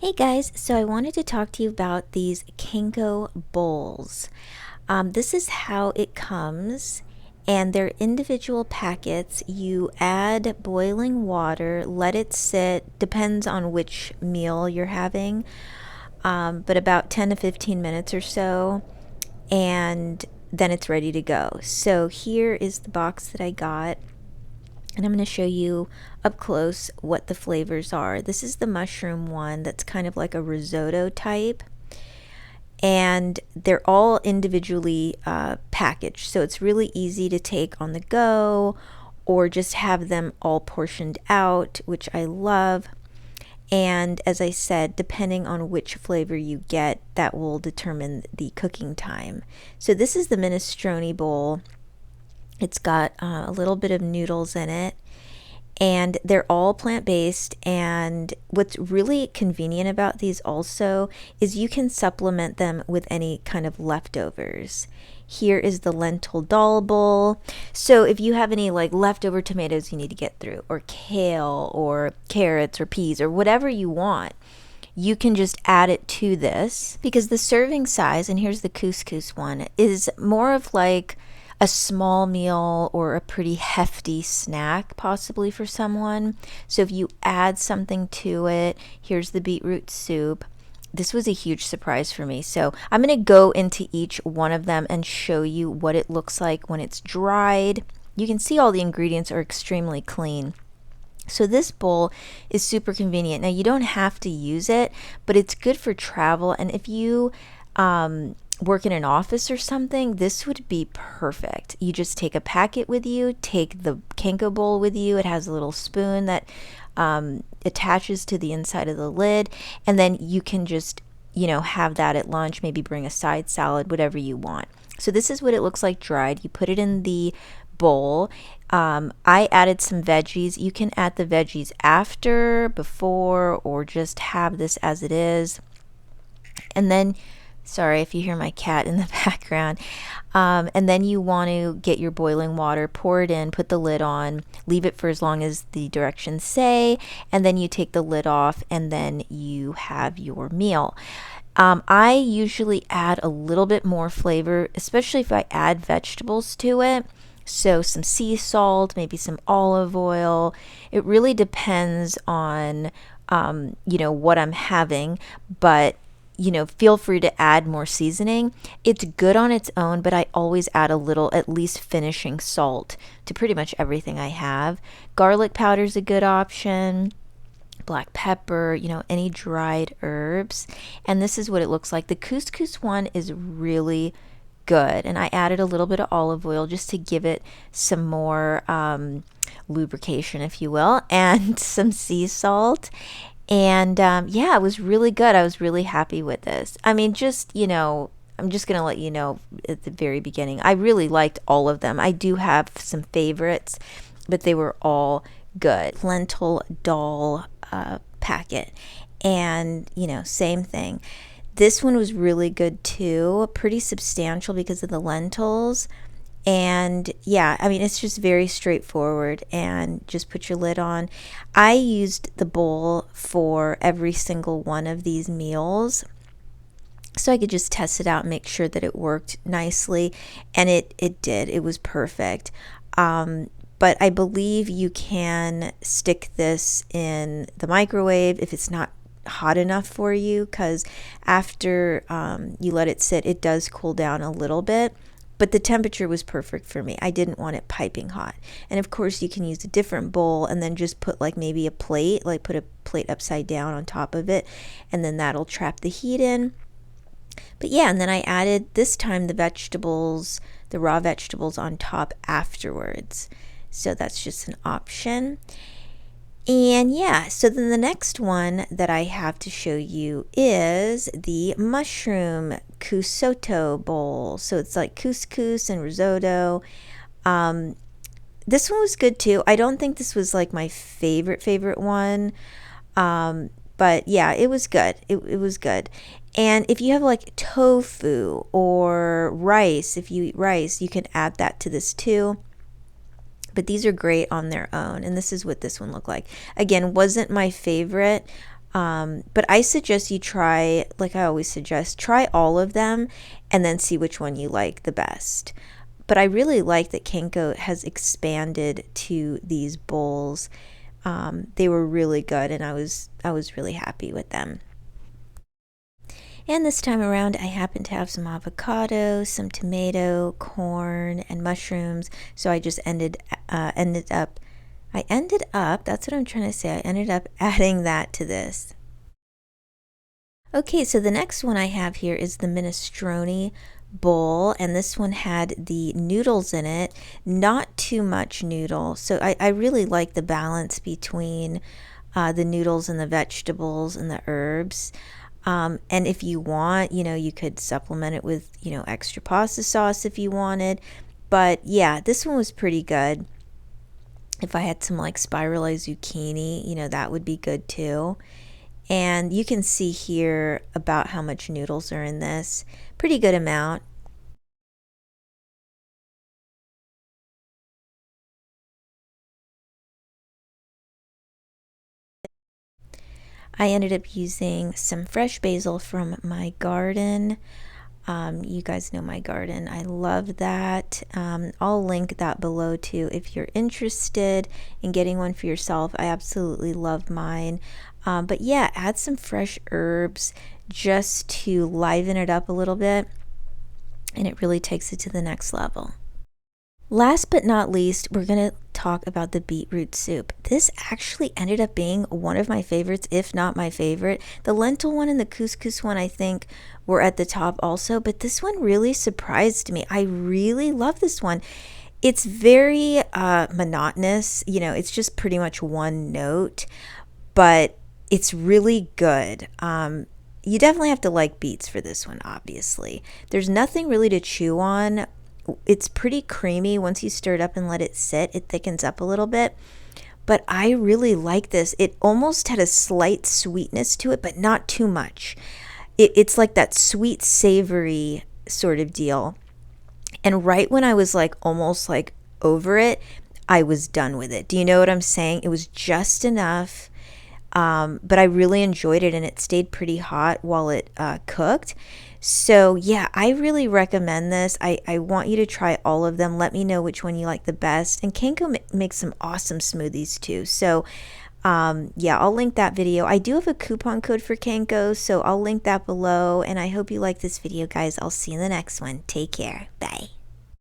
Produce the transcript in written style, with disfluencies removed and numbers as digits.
Hey guys, so I wanted to talk to you about these Kencko bowls. This is how it comes, and they're individual packets. You add boiling water, let it sit, depends on which meal you're having, but about 10 to 15 minutes or so, and then it's ready to go. So here is the box that I got. And I'm going to show you up close what the flavors are. This is the mushroom one that's kind of like a risotto type. And they're all individually packaged. So it's really easy to take on the go or just have them all portioned out, which I love. And as I said, depending on which flavor you get, that will determine the cooking time. So this is the Minestrone Bowl. It's got a little bit of noodles in it, and they're all plant-based. And what's really convenient about these also is you can supplement them with any kind of leftovers. Here is the lentil dal bowl. So if you have any like leftover tomatoes you need to get through, or kale or carrots or peas or whatever you want, you can just add it to this, because the serving size, and here's the couscous one, is more of like a small meal or a pretty hefty snack possibly for someone. So if you add something to it, here's the beetroot soup. This was a huge surprise for me. So I'm going to go into each one of them and show you what it looks like when it's dried. You can see all the ingredients are extremely clean. So this bowl is super convenient. Now you don't have to use it, but it's good for travel. And if you work in an office or something, this would be perfect. You just take a packet with you, take the Kencko bowl with you. It has a little spoon that attaches to the inside of the lid, and then you can just, have that at lunch, maybe bring a side salad, whatever you want. So this is what it looks like dried. You put it in the bowl. I added some veggies. You can add the veggies after, before, or just have this as it is. And then, sorry if you hear my cat in the background. And then you want to get your boiling water, pour it in, put the lid on, leave it for as long as the directions say, and then you take the lid off, and then you have your meal. I usually add a little bit more flavor, especially if I add vegetables to it. So some sea salt, maybe some olive oil. It really depends on, what I'm having, but feel free to add more seasoning. It's good on its own, but I always add a little, at least finishing salt to pretty much everything I have. Garlic powder is a good option. Black pepper, any dried herbs. And this is what it looks like. The couscous one is really good. And I added a little bit of olive oil just to give it some more lubrication, if you will, and some sea salt. And yeah, it was really good. I was really happy with this. I mean, I'm just going to let you know at the very beginning, I really liked all of them. I do have some favorites, but they were all good. Lentil dal packet. And, same thing. This one was really good too. Pretty substantial because of the lentils. And yeah, I mean, it's just very straightforward, and just put your lid on. I used the bowl for every single one of these meals, so I could just test it out and make sure that it worked nicely. And it did. It was perfect. But I believe you can stick this in the microwave if it's not hot enough for you, because after you let it sit, it does cool down a little bit. But the temperature was perfect for me. I didn't want it piping hot. And of course, you can use a different bowl and then just put like maybe a plate, like put a plate upside down on top of it, and then that'll trap the heat in. But yeah, and then I added this time the vegetables, the raw vegetables on top afterwards. So that's just an option. And yeah, so then the next one that I have to show you is the mushroom Kusoto bowl. So it's like couscous and risotto. This one was good too. I don't think this was like my favorite one. But yeah, it was good. It was good. And if you have like tofu or rice, if you eat rice, you can add that to this too. But these are great on their own, and this is what this one looked like. Again, wasn't my favorite, But I suggest you try, like I always suggest, try all of them and then see which one you like the best. But I really like that Kencko has expanded to these bowls. They were really good, and I was really happy with them. And this time around, I happened to have some avocado, some tomato, corn, and mushrooms. So I just ended up, that's what I'm trying to say, I ended up adding that to this. Okay, so the next one I have here is the Minestrone Bowl, and this one had the noodles in it, not too much noodle. So I really like the balance between the noodles and the vegetables and the herbs. And if you want, you could supplement it with, extra pasta sauce if you wanted. But yeah, this one was pretty good. If I had some like spiralized zucchini, that would be good too. And you can see here about how much noodles are in this. Pretty good amount. I ended up using some fresh basil from my garden. You guys know my garden. I love that. I'll link that below too if you're interested in getting one for yourself. I absolutely love mine. But yeah, add some fresh herbs just to liven it up a little bit, and it really takes it to the next level. Last but not least, we're going to talk about the beetroot soup. This actually ended up being one of my favorites, if not my favorite. The lentil one and the couscous one, I think, were at the top also, but this one really surprised me. I really love this one. It's very monotonous, it's just pretty much one note, but it's really good. You definitely have to like beets for this one, obviously. There's nothing really to chew on. It's pretty creamy. Once you stir it up and let it sit, it thickens up a little bit. But I really like this. It almost had a slight sweetness to it, but not too much. It's like that sweet, savory sort of deal. And right when I was like almost like over it, I was done with it. Do you know what I'm saying? It was just enough. But I really enjoyed it, and it stayed pretty hot while it cooked. So yeah, I really recommend this. I want you to try all of them. Let me know which one you like the best. And Kencko makes some awesome smoothies too. So yeah, I'll link that video. I do have a coupon code for Kencko, so I'll link that below. And I hope you like this video, guys. I'll see you in the next one. Take care. Bye.